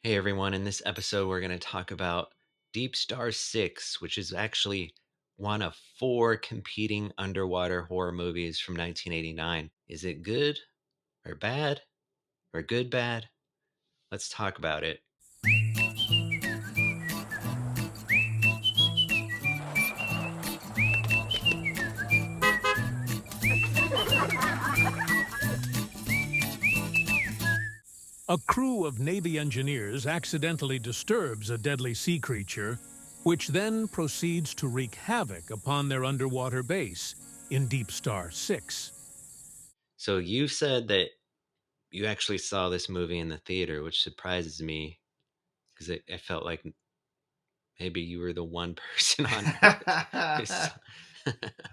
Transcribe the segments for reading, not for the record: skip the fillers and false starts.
Hey everyone, in this episode, we're going to talk about DeepStar Six, which is actually one of four competing underwater horror movies from 1989. Is it good or bad or good bad? Let's talk about it. A crew of Navy engineers accidentally disturbs a deadly sea creature, which then proceeds to wreak havoc upon their underwater base in Deep Star 6. So, you said that you actually saw this movie in the theater, which surprises me because I felt like maybe you were the one person on earth who saw.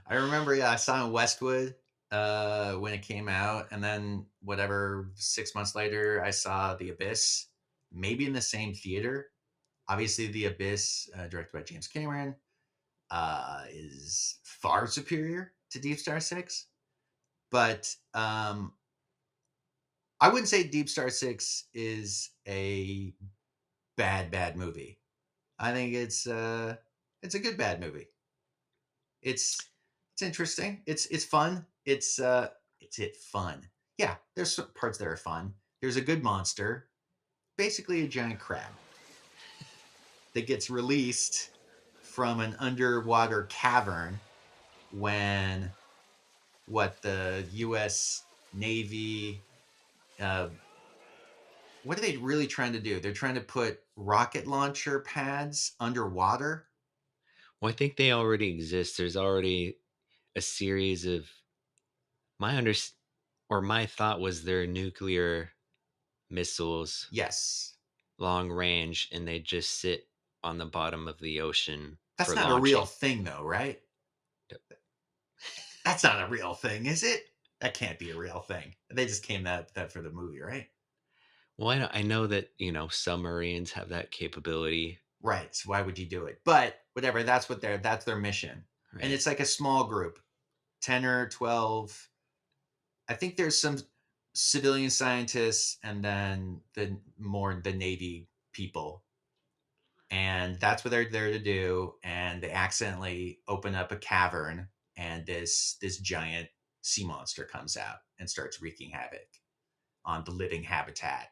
I remember, yeah, I saw it in Westwood when it came out, and then whatever 6 months later, I saw The Abyss, maybe in the same theater. Obviously, The Abyss, directed by James Cameron, is far superior to Deep Star Six, but I wouldn't say Deep Star Six is a bad movie. I think it's a good bad movie. It's interesting. It's fun. It's it fun. Yeah, there's some parts that are fun. There's a good monster, basically a giant crab that gets released from an underwater cavern when the U.S. Navy what are they really trying to do? They're trying to put rocket launcher pads underwater. Well, I think they already exist. There's already a series of my under or my thought was they're nuclear missiles, Yes, long range, and they just sit on the bottom of the ocean that's for not a real launching. thing, though, right? That's not a real thing, is it? That can't be a real thing. They just came that for the movie, right? Well, I know that submarines have that capability, Right. So why would you do it? But whatever. That's their mission, and right? it's like a small group, 10 or 12. I think there's some civilian scientists, and then the Navy people, and that's what they're there to do. And they accidentally open up a cavern, and this giant sea monster comes out and starts wreaking havoc on the living habitat.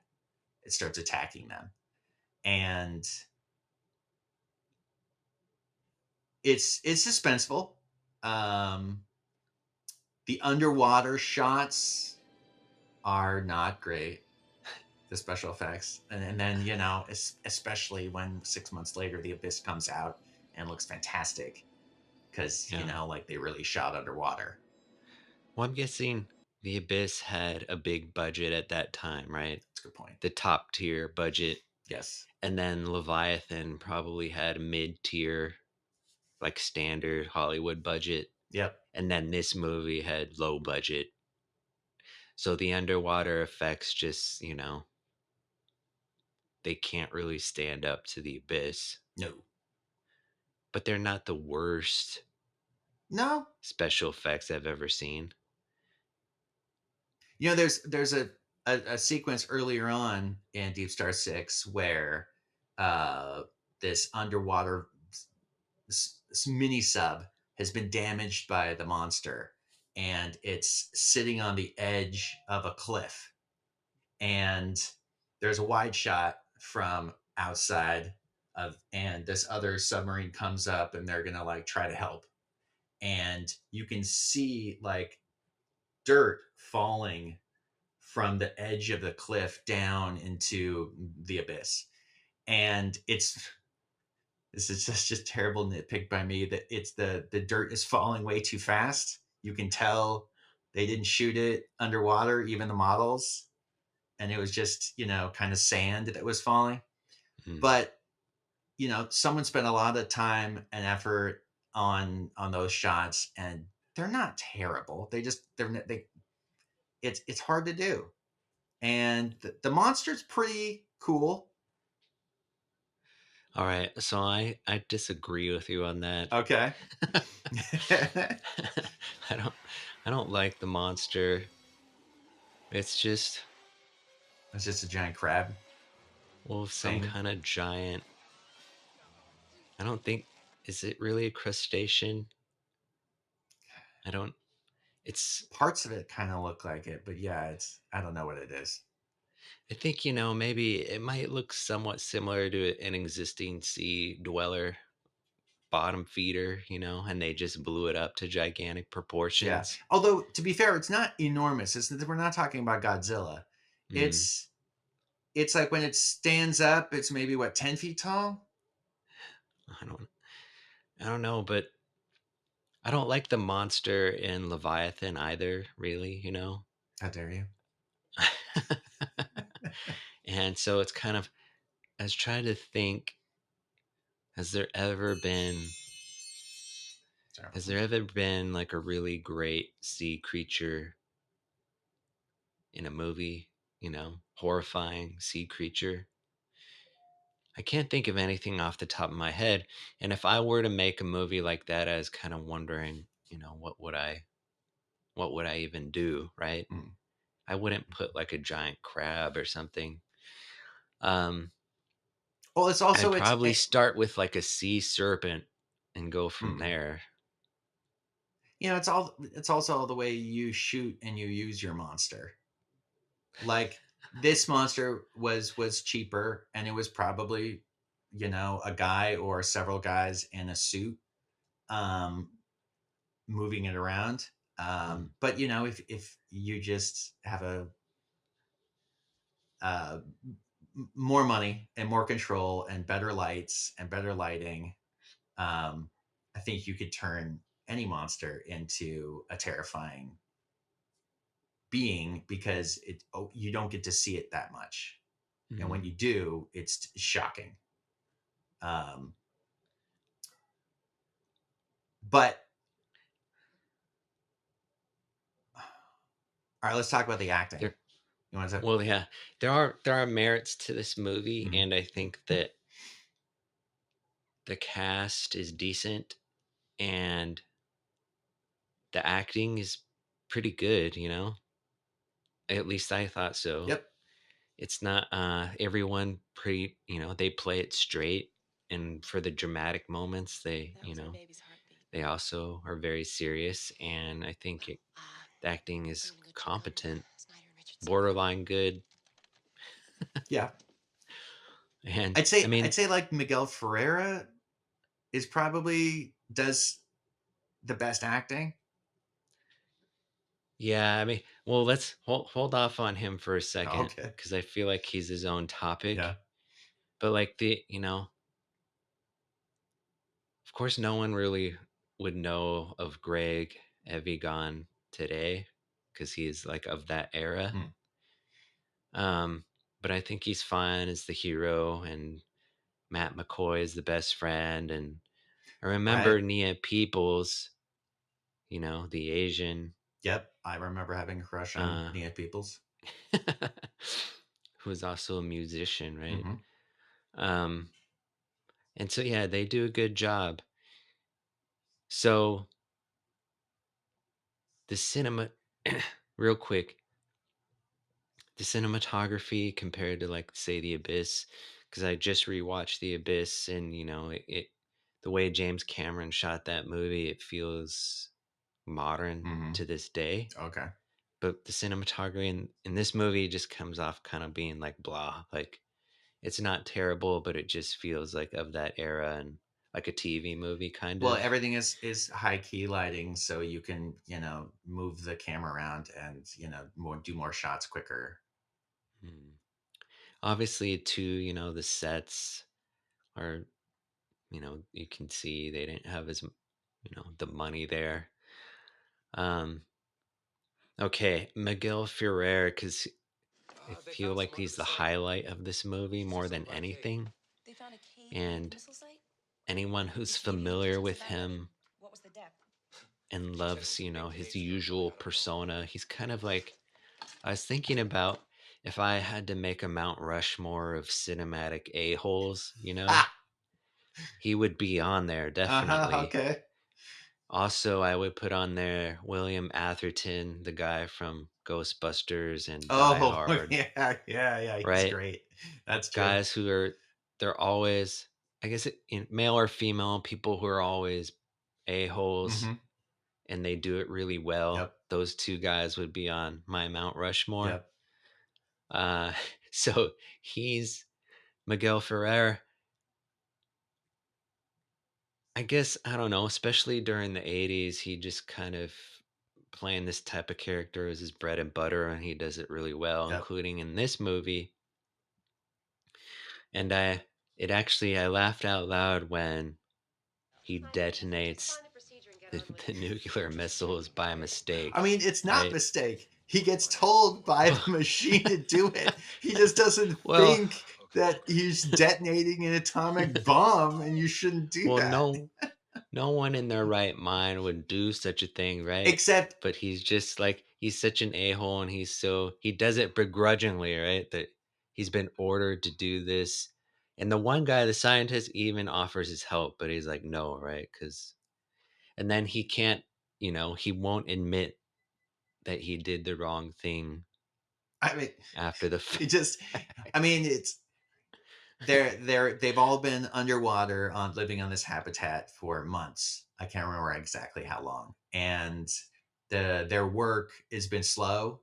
It starts attacking them, and it's suspenseful. Um, the underwater shots are not great. The special effects, and then especially when 6 months later the Abyss comes out and looks fantastic because Yeah. like they really shot underwater. Well, I'm guessing the Abyss had a big budget at that time, right? That's a good point. The top tier budget, Yes. and then Leviathan probably had a mid tier, like standard Hollywood budget, Yep. and then this movie had low budget. So the underwater effects just, they can't really stand up to the Abyss. No. But they're not the worst No. special effects I've ever seen. There's a sequence earlier on in Deep Star Six where uh, this underwater this mini sub has been damaged by the monster, and it's sitting on the edge of a cliff, and there's a wide shot from outside and this other submarine comes up, and they're gonna like try to help, and you can see like dirt falling from the edge of the cliff down into the abyss. And this is just terrible nitpick by me that it's the dirt is falling way too fast. You can tell they didn't shoot it underwater, even the models, and it was just kind of sand that was falling. Mm. But someone spent a lot of time and effort on those shots, and they're not terrible. They it's hard to do, and the monster's pretty cool. All right, so I disagree with you on that. Okay. I don't I don't like the monster. It's just It's just a giant crab. Well, some thing. kind of giant. I don't think. Is it really a crustacean? I don't. It's. Parts of it kind of look like it, but yeah, it's I don't know what it is. I think maybe it might look somewhat similar to an existing sea dweller bottom feeder, and they just blew it up to gigantic Yeah. proportions. Although to be fair, it's not enormous. We're not talking about Godzilla. Mm, It's it's like when it stands up, it's maybe what 10 feet tall. I don't. I don't know, but I don't like the monster in Leviathan either. Really. How dare you? And so it's kind of. I was trying to think. Has there ever been? Sorry about Has that. there ever been like a really great sea creature in a movie? Horrifying sea creature. I can't think of anything off the top of my head. And if I were to make a movie like that, I was kind of wondering, what would I even do, right? Mm. I wouldn't put like a giant crab or something. Um, Well, it's I'd also probably start with like a sea serpent and go from mhm. there. It's also the way you shoot and you use your monster. Like this monster was cheaper, and it was probably a guy or several guys in a suit, um, moving it around. Mm, But if you just have a uh, more money and more control and better lights and better lighting, um, I think you could turn any monster into a terrifying being because you don't get to see it that much, and when mm. you do, it's shocking. Um, but all right, let's talk about the acting. There, You want to? well, yeah, there are merits to this movie, Mhm. and I think that the cast is decent, and the acting is pretty good. At least I thought so. Yep. It's not everyone pretty, they play it straight, and for the dramatic moments they also are very serious, and I think the acting is competent, borderline good. Yeah. And I'd I say mean, I'd say like Miguel Ferreira is probably does the best acting. yeah, I mean, well, let's hold off on him for a second Okay. because I feel like he's his own Yeah. topic. But like of course, no one really would know of Greg Evigan today because he's like of that era. Hmm. Um, but I think he's fine as the hero, and Matt McCoy is the best friend. And I I remember Nia Peoples, the Asian, Yep. I remember having a crush on uh, Nia Peoples. who is also a musician, right? Hmm. Um, and so, yeah, they do a good job. So the cinema, real quick, the cinematography compared to like say The Abyss, because I just rewatched The Abyss, and the way James Cameron shot that movie, it feels modern Hmm. to this day. Okay. But the cinematography in this movie just comes off kind of being like blah. Like it's not terrible, but it just feels like of that era and like a TV movie kind Well, of. everything is high key lighting, so you can move the camera around and do more shots quicker. Hmm. Obviously, too, the sets are, you can see they didn't have as the money there. Um, okay, Miguel Ferrer, because I feel like he's the highlight of this movie more than anything. And anyone who's familiar with him and loves, his usual persona, he's kind of like, I was thinking about if I had to make a Mount Rushmore of cinematic a-holes, Ah. he would be on there Uh huh. definitely. Okay. Also, I would put on there William Atherton, the guy from Ghostbusters and Die Oh, Hard, yeah, he's right? great. That's true. Guys who are they're always, I guess, male or female, people who are always a-holes Mhm. and they do it really well. Yep, Those two guys would be on my Mount Rushmore. yep, Uh, so he's Miguel Ferrer. I guess I don't know, especially during the 80s, he just kind of playing this type of character as his bread and butter, and he does it really well, yep. including in this movie. And I laughed out loud when he detonates the nuclear missiles by I mistake, mean, it's not right? mistake. He gets told by the machine to do it. He just doesn't Well, think that he's detonating an atomic bomb, and you shouldn't do well, that. no one in their right mind would do such a thing, right? Except, But he's just like he's such an a-hole and he does it begrudgingly, right? That he's been ordered to do this. And the one guy, the scientist, even offers his help, but he's like, no, right? Because and then he can't, he won't admit that he did the wrong thing I mean, after the it just, I mean, it's they've all been underwater on living on this habitat for months. I can't remember exactly how long, and their work has been slow,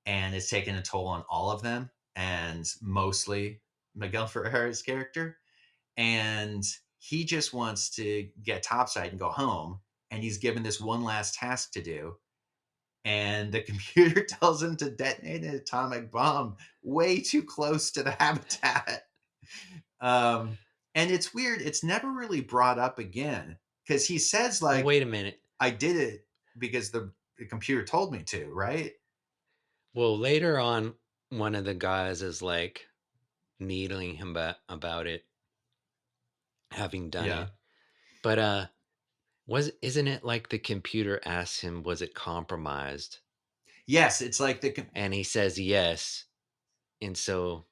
and it's taken a toll on all of them, and mostly Miguel Ferrer's character. And he just wants to get topside and go home. And he's given this one last task to do. And the computer tells him to detonate an atomic bomb way too close to the habitat. Um, and it's weird. It's never really brought up again because he says, well, like, wait a minute. I did it because the computer told me to, right? Well, later on, one of the guys is like needling him about it, having done Yeah. it. But was isn't it like the computer asks him, was it compromised? Yes. It's like And he says yes. And so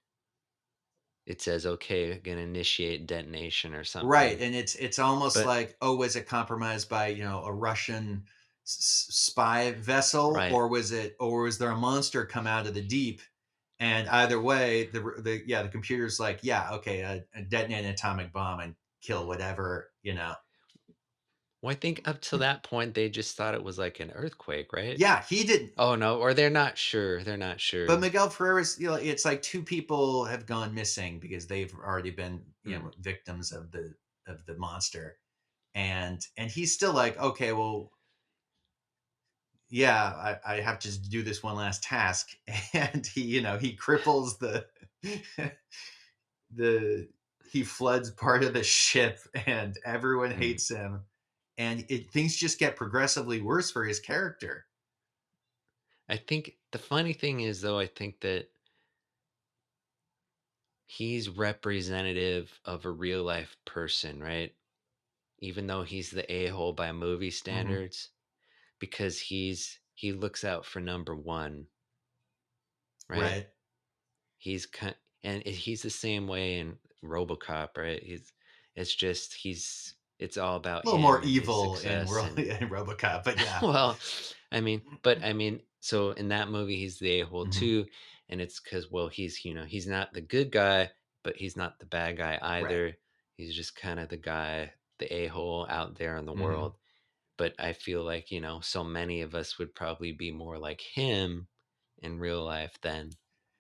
it says, okay, gonna initiate detonation or right, something. and it's almost But like, oh, was it compromised by a Russian spy vessel, right. or was there a monster come out of the deep? And either way, the computer's like, yeah, okay, detonate an atomic bomb and kill whatever. Well, I think up to that point they just thought it was like an earthquake, right? Yeah, he didn't. Oh no, or they're not sure. They're not But sure. Miguel Ferreira's, it's like two people have gone missing because they've already been, Hmm. victims of the monster, and he's still like, okay, well, yeah, I have to do this one last task. And he cripples the he floods part of the ship, and everyone Hmm. hates him. And things just get progressively worse for his character. I think the funny thing is though, I think that he's representative of a real life person, right? Even though he's the a-hole by movie Hmm. standards, because he looks out for number one, right? Right. He's kind and he's the same way in RoboCop, right? It's just it's all A about little more him and his evil in success world and in RoboCop, but yeah. well, I mean, so in that movie he's the a-hole Hmm. too, and it's because well he's he's not the good guy, but he's not the bad guy Right. either. He's just kind of the guy, the a-hole out there in the Hmm. world. But I feel like so many of us would probably be more like him in real life than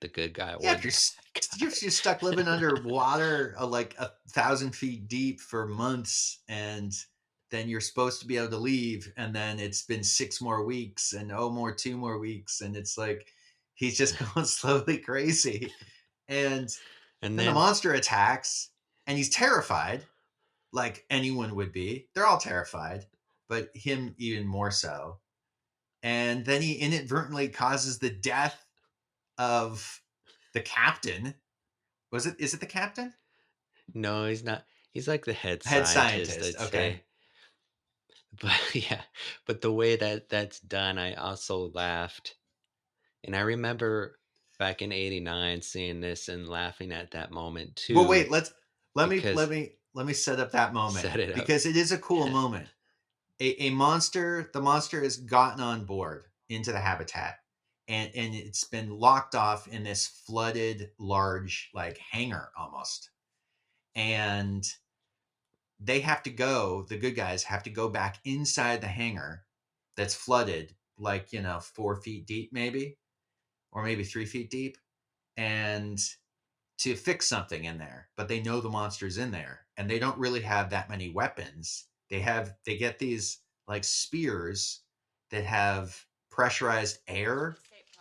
the good guy Yeah, or if the bad you're stuck living underwater, like 1,000 feet deep for months, and then you're supposed to be able to leave, and then it's been 6 more weeks, and oh, more 2 more weeks, and it's like he's just going slowly crazy, and and then the then monster attacks, and he's terrified, like anyone would be. They're all terrified, but him even more so. And then he inadvertently causes the death of the captain. Is it the captain? no, he's not. He's like the head Head scientist, scientist. I'd Okay. say. But yeah, but the way that that's done, I also laughed. And I remember back in '89 seeing this and laughing at that moment Well, too wait, let me let because me let me set up that moment set it up. because it is a cool moment. a monster. The monster has gotten on board into the habitat, and it's been locked off in this flooded large like hangar almost, and they have to go. The good guys have to go back inside the hangar that's flooded, like 4 feet deep, maybe, or maybe 3 feet deep, and to fix something in there, but they know the monster's in there and they don't really have that many weapons. They get these like spears that have pressurized air.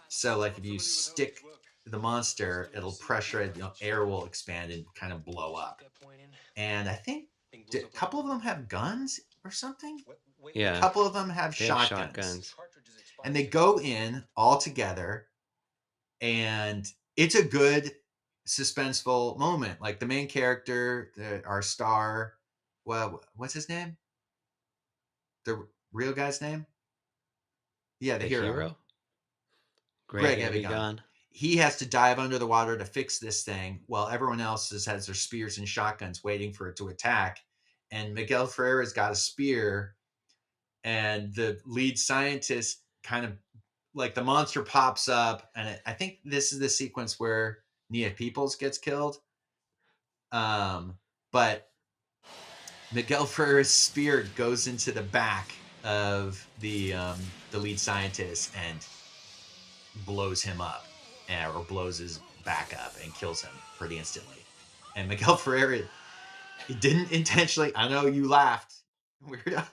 So like if you stick the monster, it'll pressure, air will expand and kind of blow up. And I think a couple of them have guns or something. A Yeah, couple of them have they have shotguns. shotguns. And they go in all together, and it's a good suspenseful moment. Like the main character, our star, well, what's his name? The real guy's name? Yeah, the The hero, hero, Greg Greg Evigan. Evigan. He has to dive under the water to fix this thing, while everyone else has their spears and shotguns waiting for it to attack. And Miguel Ferrer has got a spear, and the lead scientist kind of like the monster pops up, and I think this is the sequence where Nia Peoples gets killed. But Miguel Ferrer's spear goes into the back of the lead scientist and blows him up, or blows his back up and kills him pretty instantly. And Miguel Ferrer, he didn't intentionally. I know you laughed, weirdo.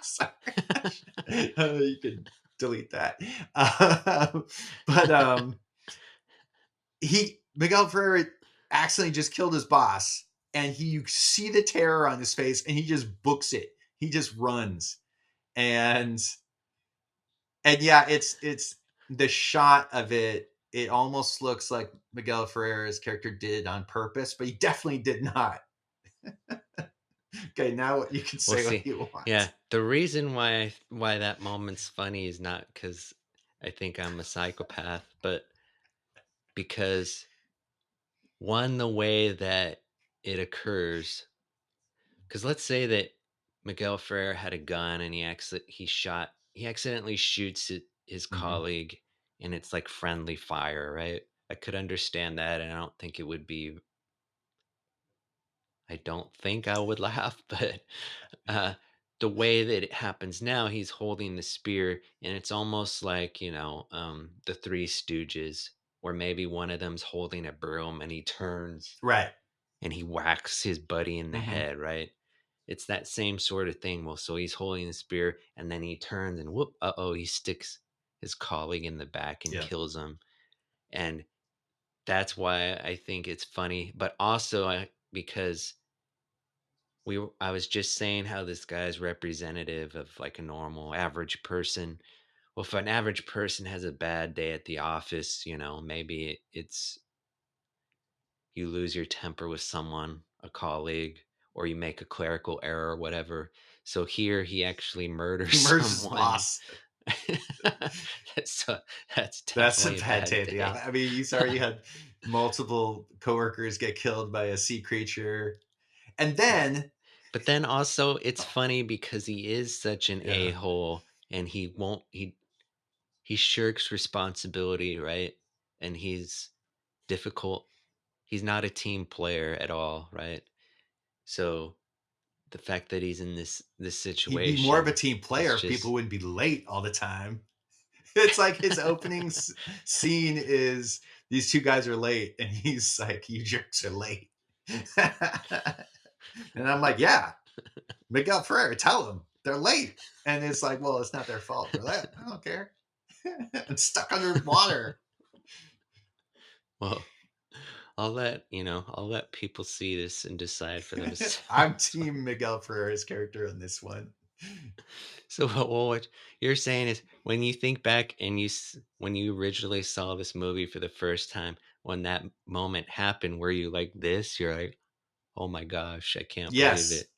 Sorry. You could delete that. But Miguel Ferrer accidentally just killed his boss, and you see the terror on his face, and he just books it. He just runs, and yeah, it's the shot of it. It almost looks like Miguel Ferrer's character did on purpose, but he definitely did not. Okay, now you can We'll say what see. you want. Yeah, the reason why that moment's funny is not because I think I'm a psychopath, but because one, the way that it occurs. Because let's say that Miguel Ferrer had a gun and he accidentally shoots his Mm-hmm. colleague, and it's like friendly fire, right? I could understand that, and I don't think it would be. I don't think I would laugh, but uh, the way that it happens now, he's holding the spear, and it's almost like the Three Stooges, where maybe one of them's holding a broom, and he turns Right. and he whacks his buddy in the Mm-hmm. head, right? It's that same sort of thing. Well, so he's holding the spear, and then he turns and whoop, he sticks his colleague in the back and Yeah. kills him. And that's why I think it's funny, but also because I was just saying how this guy's representative of like a normal average person. Well, if an average person has a bad day at the office, maybe it's you lose your temper with someone, a colleague, or you make a clerical error or whatever. So here he actually murders He murders his someone. boss. so that's That's a definitely a bad bad day. Yeah, day. I mean, you already had multiple coworkers get killed by a sea creature, and then But then also it's funny because he is such an yeah, a-hole, and he shirks responsibility, right? And he's difficult. He's not a team player at all, right? So the fact that he's in this he'd be more of a situation team is player if people just wouldn't be late all the time. It's like his opening scene is these two guys are late, and he's like, "You jerks are late," and I'm like, "Yeah, Miguel Ferrer, tell them they're late." And it's like, "Well, it's not their fault. They're late. I don't care." I'm stuck underwater. well, I'll let people see this and decide for I'm themselves. team Miguel Ferrer's character on this one. So what you're saying is when you think back and when you originally saw this movie for the first time, when that moment happened, were you like this? You're like, oh my gosh, I can't believe Yes. it.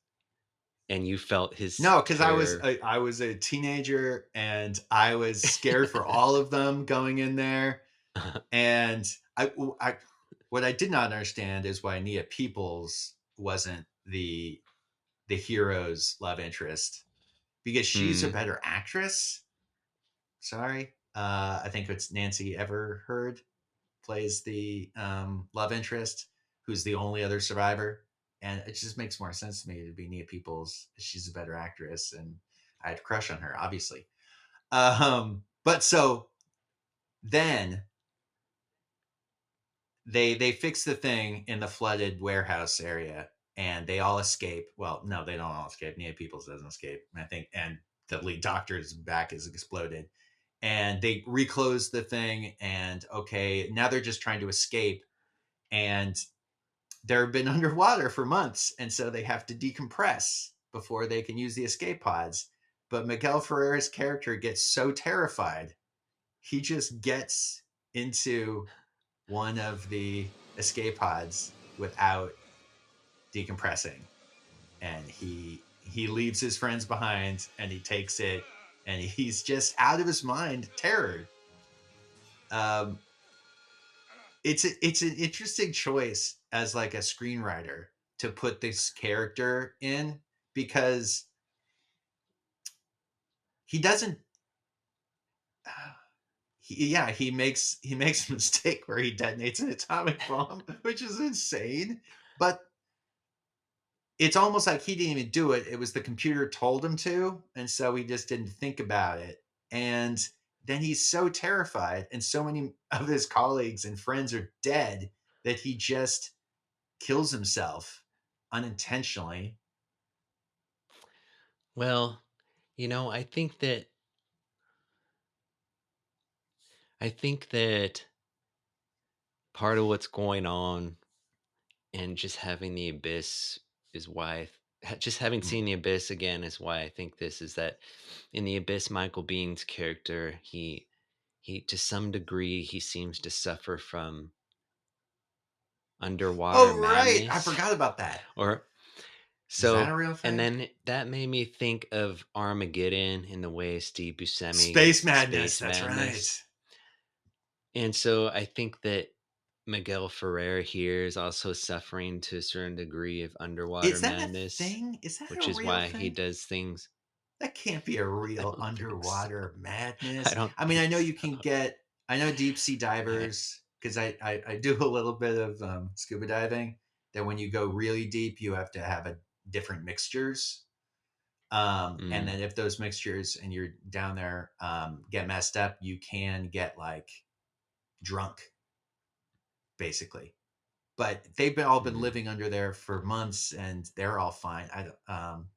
And you felt his No, because terror. I was a teenager, and I was scared for all of them going in there. And I what I did not understand is why Nia Peoples wasn't the hero's love interest. because she's a Hmm. better actress. Sorry. I think it's Nancy Everheard plays the love interest, who's the only other survivor. And it just makes more sense to me to be Nia Peoples. She's a better actress, and I had a crush on her, obviously. But so then they fix the thing in the flooded warehouse area, and they all escape. Well, no, they don't all escape. Nia Peoples doesn't escape, I think, and the lead doctor's back is exploded. And they reclose the thing, and okay, now they're just trying to escape, and they've been underwater for months, and so they have to decompress before they can use the escape pods. But Miguel Ferrer's character gets so terrified, he just gets into one of the escape pods without decompressing, and he leaves his friends behind, and he takes it, and he's just out of his mind, terror. Um, it's an interesting choice as like a screenwriter to put this character in, because he doesn't he makes a mistake where he detonates an atomic bomb, which is insane. But it's almost like he didn't even do it. It was the computer told him to, and so he just didn't think about it. And then he's so terrified, and so many of his colleagues and friends are dead, that he just kills himself unintentionally. Well, I think that part of what's going on and just having the abyss is why just having Mm. seen the abyss again is why I think this is that in the abyss Michael Bean's character he to some degree he seems to suffer from underwater Oh, right. I madness forgot about that. or Is that so a real and thing? then that made me think of Armageddon in the way Steve Buscemi Space gets madness. space That's right. madness. And so I think that Miguel Ferrer here is also suffering to a certain degree of underwater Is that a madness, thing? Is that a which is real why he thing? does things. That can't be a I real don't think so. underwater I madness. don't I mean, I think know so. you can get, I know deep sea I divers, because I do a little bit of scuba diving, that when you go really deep, you have to have a different mixtures. And mm, then if those mixtures and you're down there get messed up, you can get like drunk, basically. But they've been all been mm. living under there for months, and they're all fine.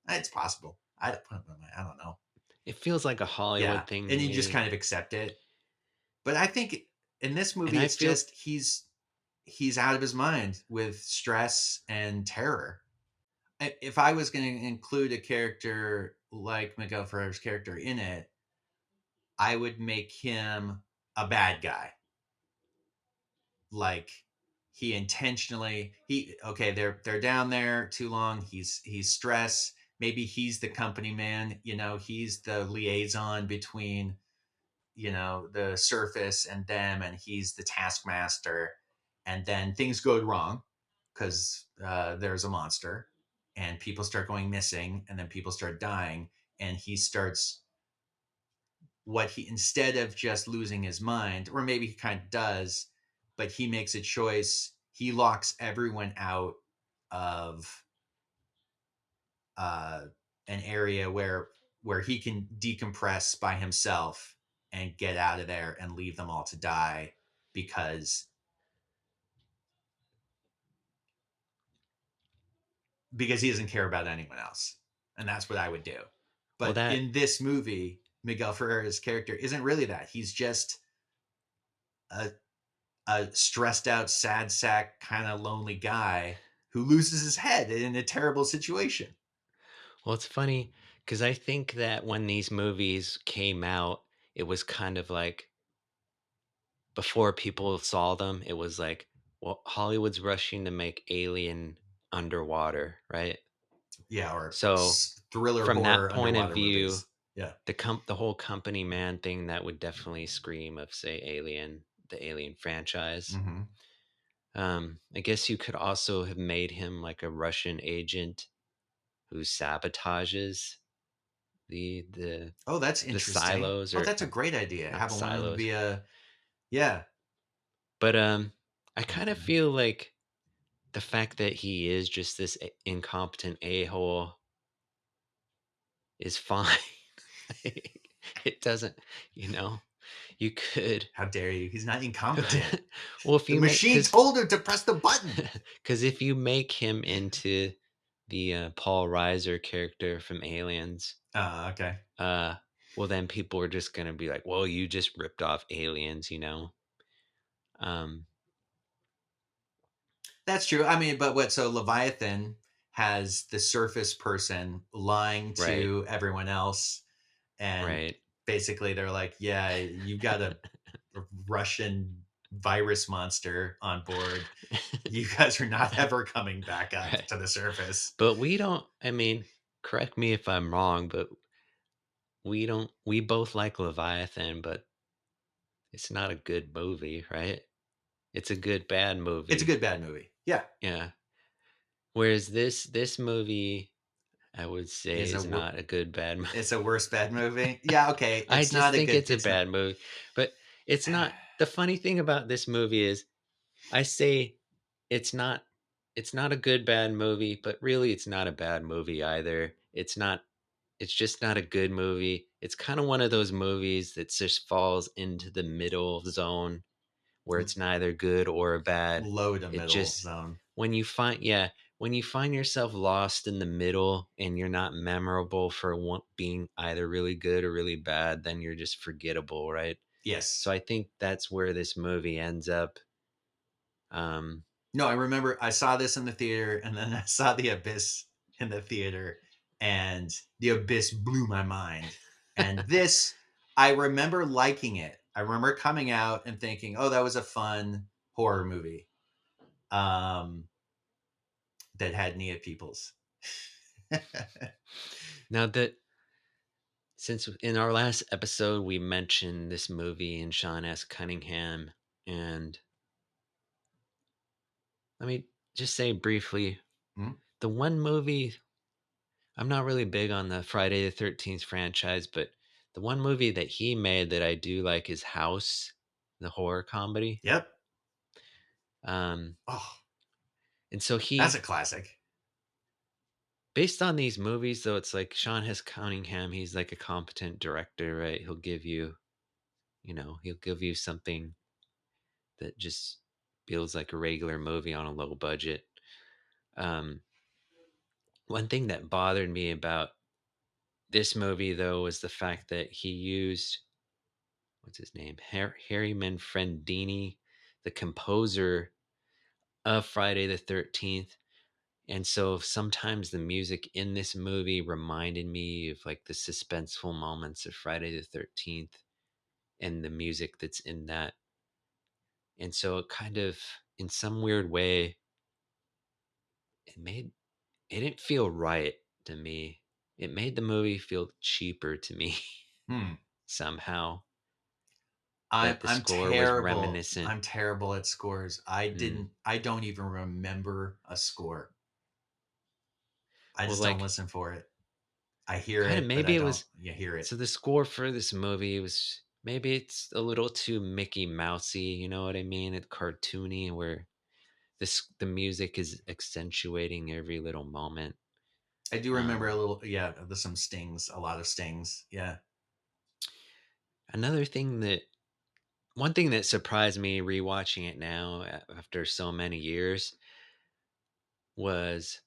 It's possible. I don't know. It feels like a Yeah, Hollywood thing to and you just me, kind of accept it. But I think in this and movie, I it's feel just he's out of his mind with stress and terror. If I was going to include a character like Miguel Ferrer's character in it, I would make him a bad guy. Like he intentionally he okay, they're down there too long. He's stressed. Maybe he's the company man. He's the liaison between the surface and them, and he's the taskmaster. And then things go wrong because there's a monster, and people start going missing, and then people start dying, and he starts what he instead of just losing his mind, or maybe he kind of does, but he makes a choice. He locks everyone out of uh, an area where he can decompress by himself and get out of there and leave them all to die, because he doesn't care about anyone else. And that's what I would do. well But that in this movie, Miguel Ferrera's character isn't really that. He's just a stressed out, sad sack, kind of lonely guy who loses his head in a terrible situation. well it's funny because I think that when these movies came out, it was kind of like before people saw them, it was like, well, Hollywood's rushing to make Alien underwater, right? Yeah, or So thriller from that horror point of underwater view, movies. Yeah. the whole company man thing that would definitely scream of say Alien, the Alien franchise. Hmm. I guess you could also have made him like a Russian agent who sabotages. the Oh, that's the interesting. silos, Oh, or that's a great idea. not Have one of them silos. be a yeah. But I kind of feel like the fact that he is just this incompetent a-hole is fine. It doesn't, you know, you could. How dare you? He's not incompetent. Well, if The you make, machine told him to press the button. because if you make him into the Paul Reiser character from Aliens, Okay. uh, well, then people are just gonna be like, "Well, you just ripped off Aliens," you know. Um, That's true. I mean, but what? So Leviathan has the surface person lying right, to everyone else, and right, basically they're like, "Yeah, you got a Russian virus monster on board. You guys are not ever coming back up right. to the surface." But we don't. I mean, correct me if I'm wrong, but we don't. We both like Leviathan, but it's not a good movie, right? It's a good bad It's a movie. good bad movie. Yeah, Yeah. Whereas this movie, I would say, is a is not a good bad movie. it's a worse bad movie. Yeah, okay. I It's just not a think good. it's a It's not. bad movie. But it's not. The funny thing about this movie is, I say it's not it's not a good bad movie, but really it's not a bad movie either. It's just not a good movie. It's kind of one of those movies that just falls into the middle zone where it's neither good or bad. Low to It middle just zone. when you find yeah, when you find yourself lost in the middle and you're not memorable for one, being either really good or really bad, then you're just forgettable, right? So Yes. I think that's where this movie ends up. Um, No, I remember I saw this in the theater, and then I saw The Abyss in the theater, and The Abyss blew my mind. And this, I remember liking it. I remember coming out and thinking, "Oh, that was a fun horror movie." Um, that had Nia Peoples. Now that since in our last episode we mentioned this movie and Sean S. Cunningham, and let me just say briefly, Hmm? the one movie I'm not really big on the Friday the 13th franchise, but the one movie that he made that I do like is House, the horror comedy. Yep. Um, Oh, and so that's a he, classic. based on these movies, though, it's like Sean S. Cunningham, he's like a competent director, right? He'll give you something that just feels like a regular movie on a low budget. Um, One thing that bothered me about this movie, though, was the fact that he used what's his name, Harry Manfredini, the composer of Friday the 13th. And so sometimes the music in this movie reminded me of like the suspenseful moments of Friday the 13th and the music that's in that. And so it kind of, in some weird way, it made it didn't feel right to me. It made the movie feel cheaper to me Hmm. somehow, I'm that the I'm score was terrible. reminiscent. I'm terrible at scores. Mm. I don't even remember a score. I Well, just don't like, listen for it. I hear kind of it, but maybe I it don't was you hear it. so the score for this movie was maybe it's a little too Mickey Mousey, you know what I mean? It's cartoony where the music is accentuating every little moment. I do remember a Um, little yeah, there's some stings, a lot of stings. Yeah. Another thing that one thing that surprised me rewatching it now after so many years was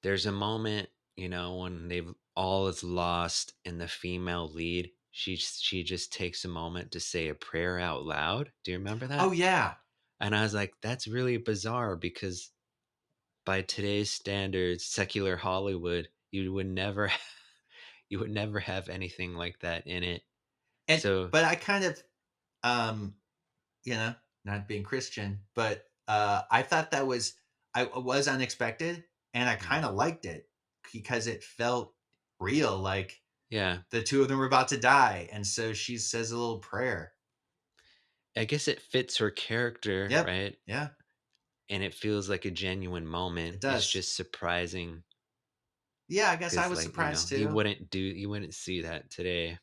there's a moment, when they've all is lost and the female lead, she just takes a moment to say a prayer out loud. Do you remember Oh that? yeah. And I was like, that's really bizarre because by today's standards, secular Hollywood, you would never have anything like that in it. And So, but I kind of um you know, not being Christian, but I thought that was unexpected, and I mm, kind of liked it because it felt real, like yeah, the two of them were about to die, and so she says a little prayer. I guess it fits her character, Yep. right? Yeah, And it feels like a genuine moment. it It's does. just surprising Yeah, I guess I because was like surprised you too. wouldn't see that today.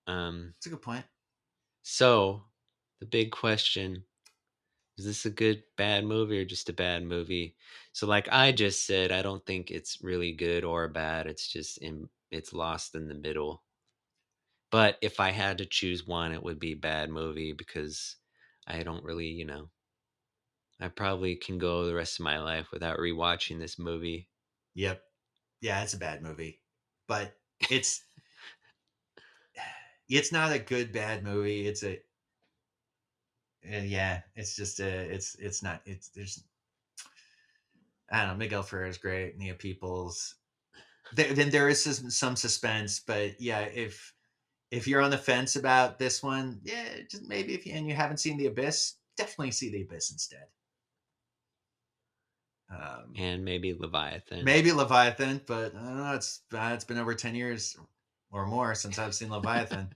Um, It's a good point. so the big question: is this a good bad movie or just a bad movie? So like I just said, I don't think it's really good or bad. It's lost in the middle. But if I had to choose one, it would be bad movie because I don't really, I probably can go the rest of my life without rewatching this movie. Yep. Yeah, it's a bad movie, but it's it's not a good bad movie. It's a yeah. It's just a it's not it's there's I don't know. Miguel Ferrer is great. Nia Peoples. Then there is some suspense, but yeah, if you're on the fence about this one, yeah, just maybe if you, and you haven't seen The Abyss, definitely see The Abyss instead. Um, And maybe Leviathan. Maybe Leviathan, but I don't know. It's been over 10 years or more since I've seen Leviathan.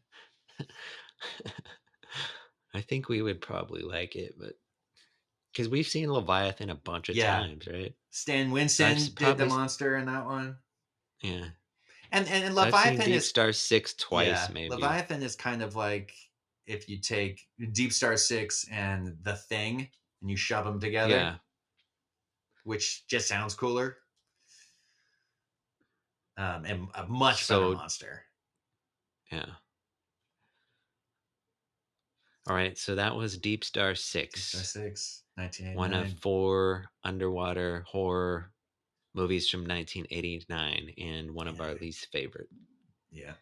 I think we would probably like it, but because we've seen Leviathan a bunch of Yeah, times, right? Stan So Winston did the monster in that one, yeah. and So I've seen Leviathan Deep is Star 6 twice, yeah, maybe. Leviathan is kind of like if you take Deep Star Six and The Thing and you shove them together, Yeah. which just sounds cooler, and a much better So, monster. yeah. All right. So that was Deep Star Deep Star 6, Six, one of 1989. 4 underwater horror movies from 1989, and one of Yeah, our least favorite. yeah.